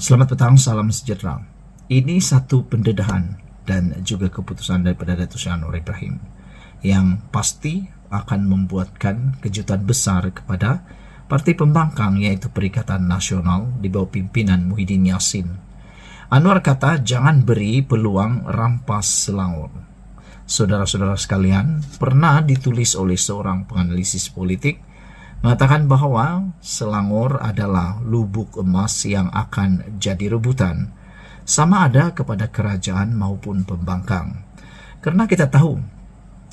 Selamat petang, salam sejahtera. Ini satu pendedahan dan juga keputusan daripada Datuk Seri Anwar Ibrahim yang pasti akan membuatkan kejutan besar kepada parti pembangkang iaitu Perikatan Nasional di bawah pimpinan Muhyiddin Yassin. Anwar kata jangan beri peluang rampas Selangor. Saudara-saudara sekalian, pernah ditulis oleh seorang penganalisis politik mengatakan bahawa Selangor adalah lubuk emas yang akan jadi rebutan sama ada kepada kerajaan maupun pembangkang. Karena kita tahu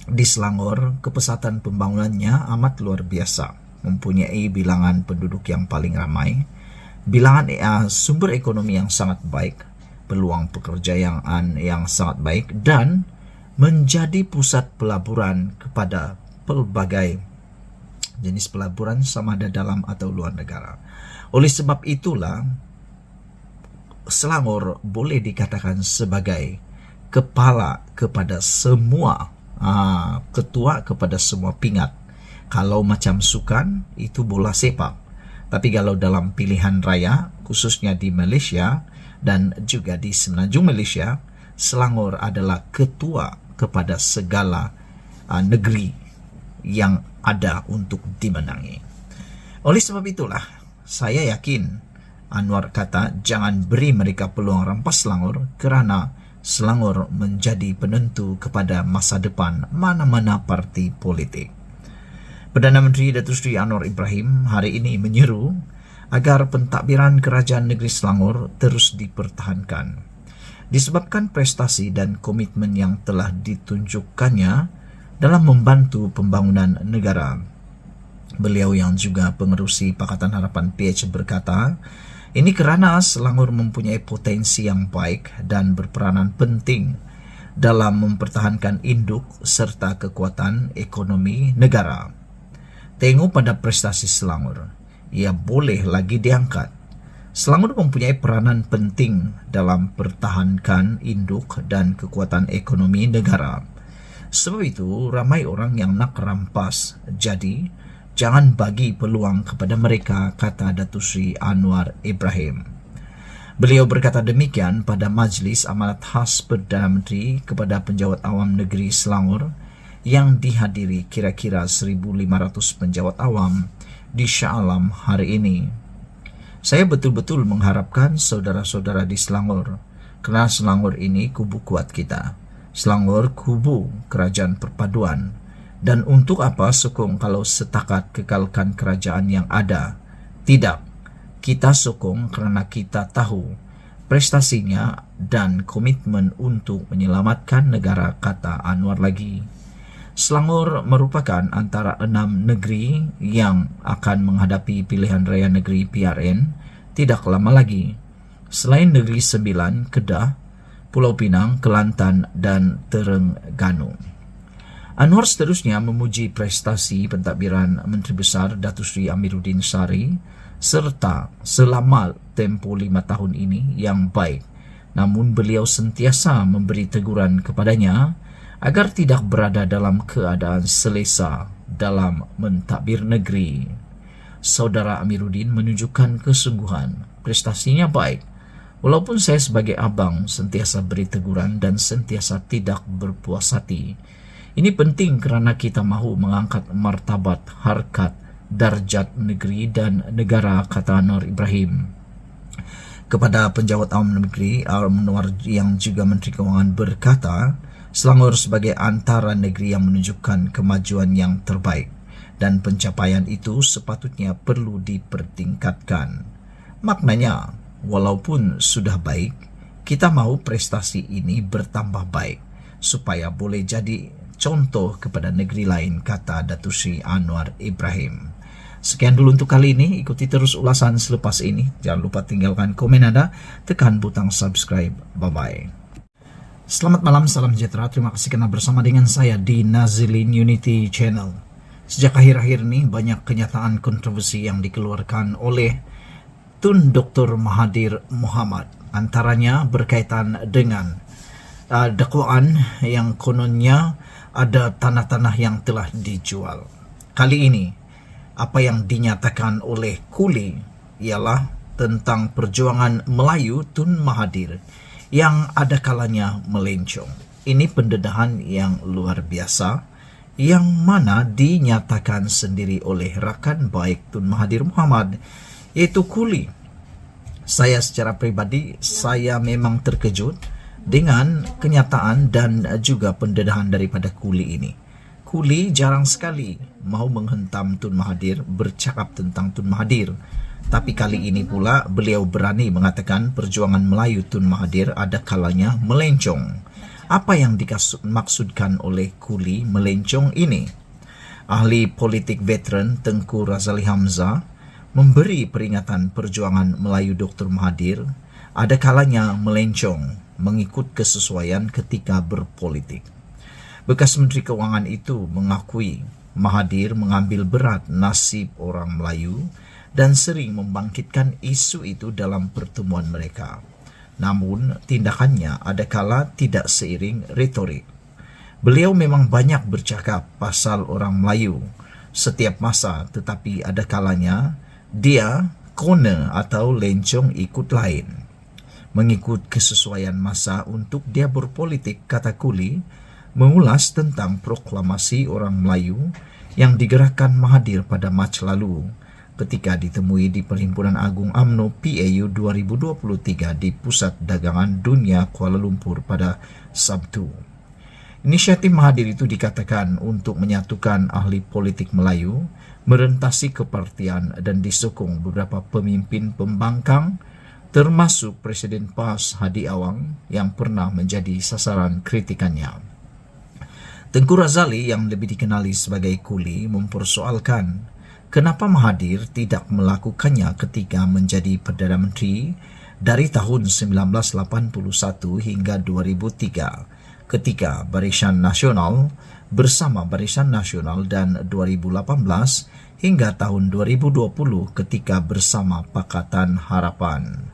di Selangor kepesatan pembangunannya amat luar biasa, mempunyai bilangan penduduk yang paling ramai, bilangan sumber ekonomi yang sangat baik, peluang pekerjaan yang sangat baik, dan menjadi pusat pelaburan kepada pelbagai jenis pelaburan sama ada dalam atau luar negara. Oleh sebab itulah Selangor boleh dikatakan sebagai kepala kepada semua ketua kepada semua pingat. Kalau macam sukan itu bola sepak, tapi kalau dalam pilihan raya khususnya di Malaysia dan juga di Semenanjung Malaysia, Selangor adalah ketua kepada segala negeri yang ada untuk dimenangi. Oleh sebab itulah saya yakin Anwar kata jangan beri mereka peluang rampas Selangor kerana Selangor menjadi penentu kepada masa depan mana-mana parti politik. Perdana Menteri Datuk Seri Anwar Ibrahim hari ini menyeru agar pentadbiran Kerajaan Negeri Selangor terus dipertahankan disebabkan prestasi dan komitmen yang telah ditunjukkannya dalam membantu pembangunan negara. Beliau yang juga pengerusi Pakatan Harapan PH berkata, ini kerana Selangor mempunyai potensi yang baik dan berperanan penting dalam mempertahankan induk serta kekuatan ekonomi negara. Tengok pada prestasi Selangor, ia boleh lagi diangkat. Selangor mempunyai peranan penting dalam pertahankan induk dan kekuatan ekonomi negara. Sebab itu, ramai orang yang nak rampas. Jadi, jangan bagi peluang kepada mereka, kata Datuk Seri Anwar Ibrahim. Beliau berkata demikian pada Majlis Amanat Khas Perdana Menteri kepada Penjawat Awam Negeri Selangor yang dihadiri kira-kira 1,500 penjawat awam di Shah Alam hari ini. Saya betul-betul mengharapkan saudara-saudara di Selangor, kerana Selangor ini kubu kuat kita. Selangor kubu kerajaan perpaduan, dan untuk apa sokong kalau setakat kekalkan kerajaan yang ada? Tidak, kita sokong kerana kita tahu prestasinya dan komitmen untuk menyelamatkan negara, kata Anwar lagi. Selangor merupakan antara 6 negeri yang akan menghadapi pilihan raya negeri PRN tidak lama lagi. Selain negeri Sembilan, Kedah, Pulau Pinang, Kelantan dan Terengganu. Anwar seterusnya memuji prestasi pentadbiran Menteri Besar Datuk Seri Amiruddin Shari serta selama tempoh 5 tahun ini yang baik. Namun beliau sentiasa memberi teguran kepadanya agar tidak berada dalam keadaan selesa dalam mentadbir negeri. Saudara Amiruddin menunjukkan kesungguhan, prestasinya baik. Walaupun saya sebagai abang sentiasa beri teguran dan sentiasa tidak berpuas hati. Ini penting kerana kita mahu mengangkat martabat, harkat, darjat negeri dan negara, kata Anwar Ibrahim. Kepada Penjawat Awam Negeri, Anwar yang juga Menteri Kewangan berkata, Selangor sebagai antara negeri yang menunjukkan kemajuan yang terbaik dan pencapaian itu sepatutnya perlu dipertingkatkan. Maknanya, walaupun sudah baik, kita mahu prestasi ini bertambah baik supaya boleh jadi contoh kepada negeri lain, kata Datuk Seri Anwar Ibrahim. Sekian dulu untuk kali ini. Ikuti terus ulasan selepas ini. Jangan lupa tinggalkan komen Anda, tekan butang subscribe. Bye-bye. Selamat malam, salam sejahtera. Terima kasih kerana bersama dengan saya di Nazilin Unity Channel. Sejak akhir-akhir ini banyak kenyataan kontroversi yang dikeluarkan oleh Tun Dr. Mahathir Mohamad, antaranya berkaitan dengan dakwaan yang kononnya ada tanah-tanah yang telah dijual. Kali ini, apa yang dinyatakan oleh Kuli ialah tentang perjuangan Melayu Tun Mahathir yang ada kalanya melencong. Ini pendedahan yang luar biasa yang mana dinyatakan sendiri oleh rakan baik Tun Mahathir Mohamad, yaitu Kuli. Saya secara pribadi, saya memang terkejut dengan kenyataan dan juga pendedahan daripada Kuli ini. Kuli jarang sekali mau menghentam Tun Mahathir, bercakap tentang Tun Mahathir. Tapi kali ini pula beliau berani mengatakan perjuangan Melayu Tun Mahathir ada kalanya melencong. Apa yang dimaksudkan oleh Kuli melencong ini? Ahli politik veteran Tengku Razali Hamzah memberi peringatan perjuangan Melayu Dr. Mahathir ada kalanya melencong mengikut kesesuaian ketika berpolitik. Bekas Menteri Keuangan itu mengakui Mahathir mengambil berat nasib orang Melayu dan sering membangkitkan isu itu dalam pertemuan mereka. Namun, tindakannya adakala tidak seiring retorik. Beliau memang banyak bercakap pasal orang Melayu setiap masa, tetapi ada kalanya dia corner atau lencong ikut lain. Mengikut kesesuaian masa untuk dia berpolitik, kata Kuli, mengulas tentang proklamasi orang Melayu yang digerakkan Mahathir pada Mac lalu ketika ditemui di Perhimpunan Agung UMNO PAU 2023 di Pusat Dagangan Dunia Kuala Lumpur pada Sabtu. Inisiatif Mahathir itu dikatakan untuk menyatukan ahli politik Melayu, merentasi kepartian dan disokong beberapa pemimpin pembangkang termasuk Presiden PAS Hadi Awang yang pernah menjadi sasaran kritikannya. Tengku Razali yang lebih dikenali sebagai Kuli mempersoalkan kenapa Mahathir tidak melakukannya ketika menjadi Perdana Menteri dari tahun 1981 hingga 2003 ketika Barisan Nasional bersama Barisan Nasional dan 2018 hingga tahun 2020 ketika bersama Pakatan Harapan.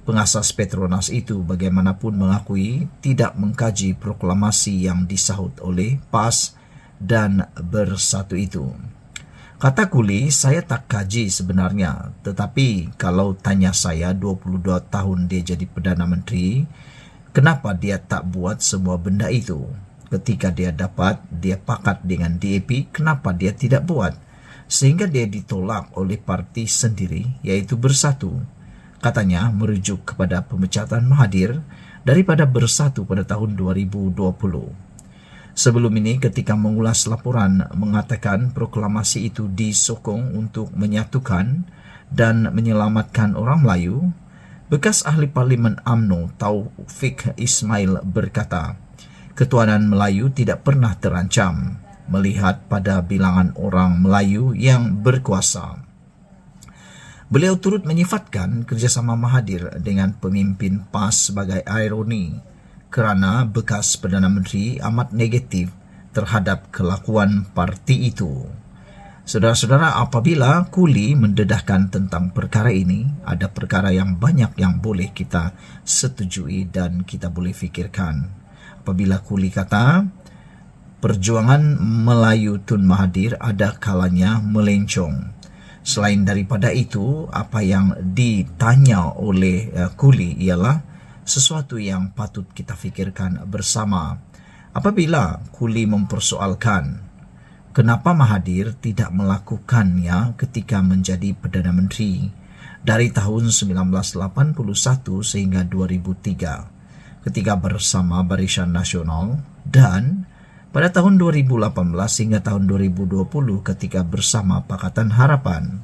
Pengasas Petronas itu bagaimanapun mengakui tidak mengkaji proklamasi yang disahut oleh PAS dan Bersatu itu. Kata Kuli, saya tak kaji sebenarnya, tetapi kalau tanya saya 22 tahun dia jadi Perdana Menteri, kenapa dia tak buat semua benda itu? Ketika dia pakat dengan DAP, kenapa dia tidak buat? Sehingga dia ditolak oleh parti sendiri, yaitu Bersatu. Katanya merujuk kepada pemecatan Mahathir daripada Bersatu pada tahun 2020. Sebelum ini ketika mengulas laporan mengatakan proklamasi itu disokong untuk menyatukan dan menyelamatkan orang Melayu, bekas ahli parlimen UMNO Taufik Ismail berkata, ketuanan Melayu tidak pernah terancam melihat pada bilangan orang Melayu yang berkuasa. Beliau turut menyifatkan kerjasama Mahathir dengan pemimpin PAS sebagai ironi kerana bekas Perdana Menteri amat negatif terhadap kelakuan parti itu. Saudara-saudara, apabila Kuli mendedahkan tentang perkara ini, ada perkara yang banyak yang boleh kita setujui dan kita boleh fikirkan. Apabila Kuli kata, perjuangan Melayu Tun Mahathir ada kalanya melencong. Selain daripada itu, apa yang ditanya oleh Kuli ialah sesuatu yang patut kita fikirkan bersama. Apabila Kuli mempersoalkan kenapa Mahathir tidak melakukannya ketika menjadi Perdana Menteri dari tahun 1981 sehingga 2003 ketika bersama Barisan Nasional dan pada tahun 2018 hingga tahun 2020 ketika bersama Pakatan Harapan.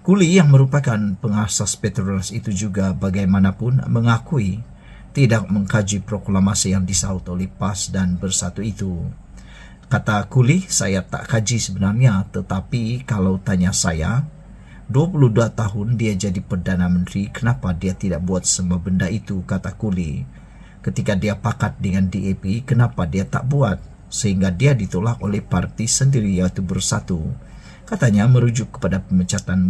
Kuli yang merupakan pengasas Petronas itu juga bagaimanapun mengakui tidak mengkaji proklamasi yang disahut oleh PAS dan Bersatu itu. Kata Kuli, saya tak kaji sebenarnya, tetapi kalau tanya saya, 22 tahun dia jadi Perdana Menteri, kenapa dia tidak buat semua benda itu, kata Kuli. Ketika dia pakat dengan DAP, kenapa dia tak buat? Sehingga dia ditolak oleh parti sendiri yaitu Bersatu. Katanya merujuk kepada pemecatan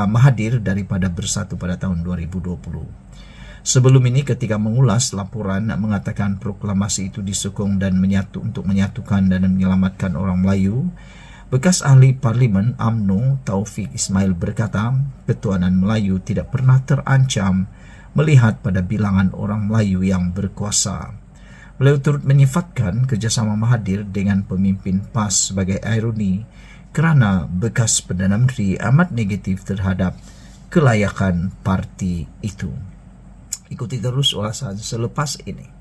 Mahathir daripada Bersatu pada tahun 2020. Sebelum ini ketika mengulas laporan mengatakan proklamasi itu disokong dan untuk menyatukan dan menyelamatkan orang Melayu, Bekas ahli parlimen UMNO Taufik Ismail berkata, ketuanan Melayu tidak pernah terancam melihat pada bilangan orang Melayu yang berkuasa. Beliau turut menyifatkan kerjasama Mahathir dengan pemimpin PAS sebagai ironi kerana bekas Perdana Menteri amat negatif terhadap kelayakan parti itu. Ikuti terus ulasan selepas ini.